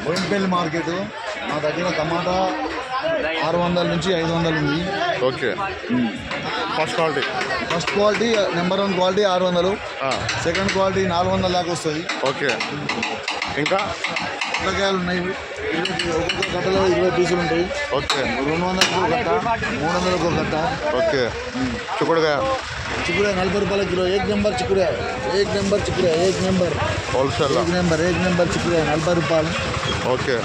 Boinapalli market మా దగ్గర టమాటా 600 నుంచి 500 ఉంది. Okay. First quality number 1 quality 600, second quality 400 దాకా వస్తుంది. ఓకే. ఇంకా కూరగాయలు ఉన్నాయి. ఒక్కొక్క గట్టలో 20 పీసులు ఉంటాయి. ఓకే. 200 ఒక గట్ట, 300 ఒక గట్ట. ఓకే. చిక్కుడుకాయ 40 రూపాయల కిలో. ఏక్ నెంబర్ చిక్కుడుకాయ, హోల్సేల్ ఏక్ నెంబర్ చిక్కుడుకాయ 40 రూపాయలు. ఓకే.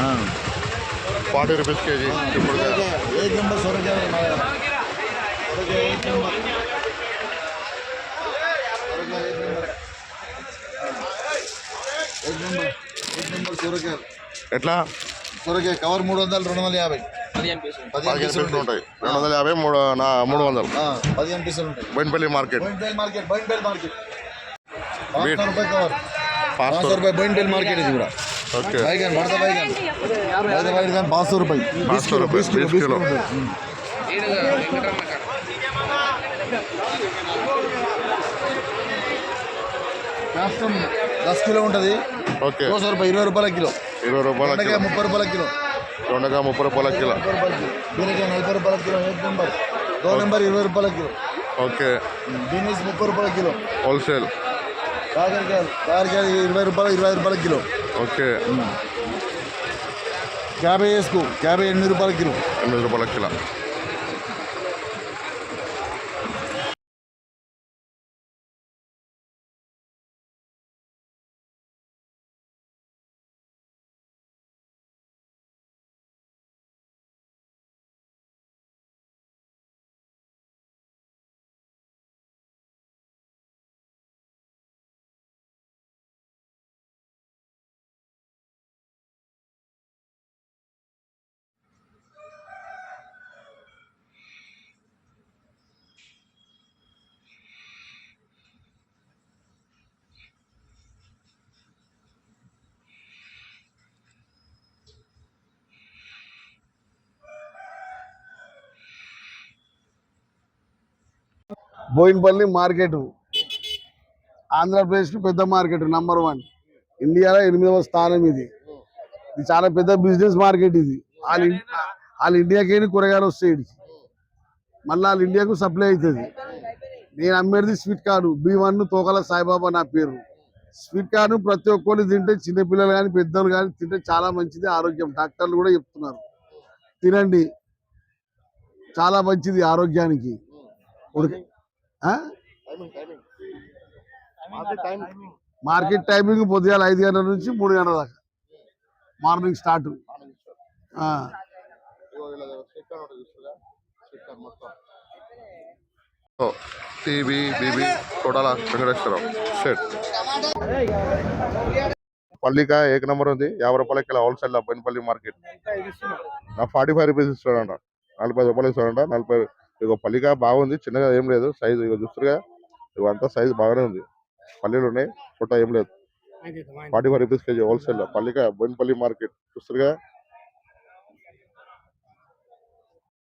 40 రూపీస్ కేజీ చిక్కుడుకాయ. ఏక్ నెంబర్ సొరకాయ సొరకాయ ఎట్లా? సొరకాయ కవర్ 300, 250. 15 పీసులు ఉంటాయి. 250, 300. 15 పీసులు ఉంటాయి. బోయినపల్లి మార్కెట్. బోయినపల్లి మార్కెట్ 500 రూపాయలు కవర్. 500 రూపాయలు బోయినపల్లి మార్కెట్ ఇది కూడా. ఓకే. बैगन 500 रुपये 20 किलो. కాస్తం 10 కిలో ఉంటుంది. ఓకే. 200 రూపాయలు 20 రూపాయల కిలో. 20 రూపాయల కిలో. 30 రూపాయల కిలో. దొండకాయ 30 రూపాయల కిలో. బీరకాయ 40 రూపాయల కిలో. ఏక్ నెంబర్ 2 నెంబర్ 20 రూపాయల కిలో. ఓకే. బీన్స్ 30 రూపాయల కిలో హోల్సేల్. కాకరకాయ 20 రూపాయలు 25 రూపాయల కిలో. ఓకే. క్యాబేజ్ వేసుకో. క్యాబేజ్ 8 రూపాయల కిలో. 8 రూపాయల కిలో. బోయినపల్లి మార్కెట్ ఆంధ్రప్రదేశ్ పెద్ద మార్కెట్, నంబర్ 1 ఇండియాలో 8వ స్థానం. ఇది చాలా పెద్ద బిజినెస్ మార్కెట్. ఇది వాళ్ళ ఇండియాకి కూరగాయలు వస్తాయి. మళ్ళీ వాళ్ళ ఇండియాకు సప్లై అవుతుంది. నేను అమ్మేది స్వీట్ కార్న్ B1 తోకల సాయిబాబా నా పేరు. స్వీట్ కార్న్ ప్రతి ఒక్కరు తింటే, చిన్నపిల్లలు కానీ పెద్దలు కానీ తింటే చాలా మంచిది ఆరోగ్యం. డాక్టర్లు కూడా చెప్తున్నారు తినండి, చాలా మంచిది ఆరోగ్యానికి. మార్కెట్ టైమింగ్ పొద్దుగాల 5 గంటల నుంచి 3 గంటల దాకా మార్నింగ్ స్టార్ట్. టీవీ బీబీ కొడాల వెంకటేశ్వరరావు షర్ట్. పల్లికాయ ఏక నెంబర్ ఉంది. 50 రూపాయల kilo wholesale. Boinapalli market 45 rupees ఇస్తాడంట. 40 రూపాయలు ఇస్తాడంట. 40. ఇగో పల్లికాయ బాగుంది, చిన్నగా ఏం లేదు సైజు. ఇక చూస్తుగా ఇవంతా సైజు బాగానే ఉంది. పల్లీలు ఉన్నాయి, పుట్ట ఏం లేదు. 45 రూపీస్ కేజీ హోల్సేల్ పల్లికాయ బోయినపల్లి మార్కెట్ చూస్తుగా.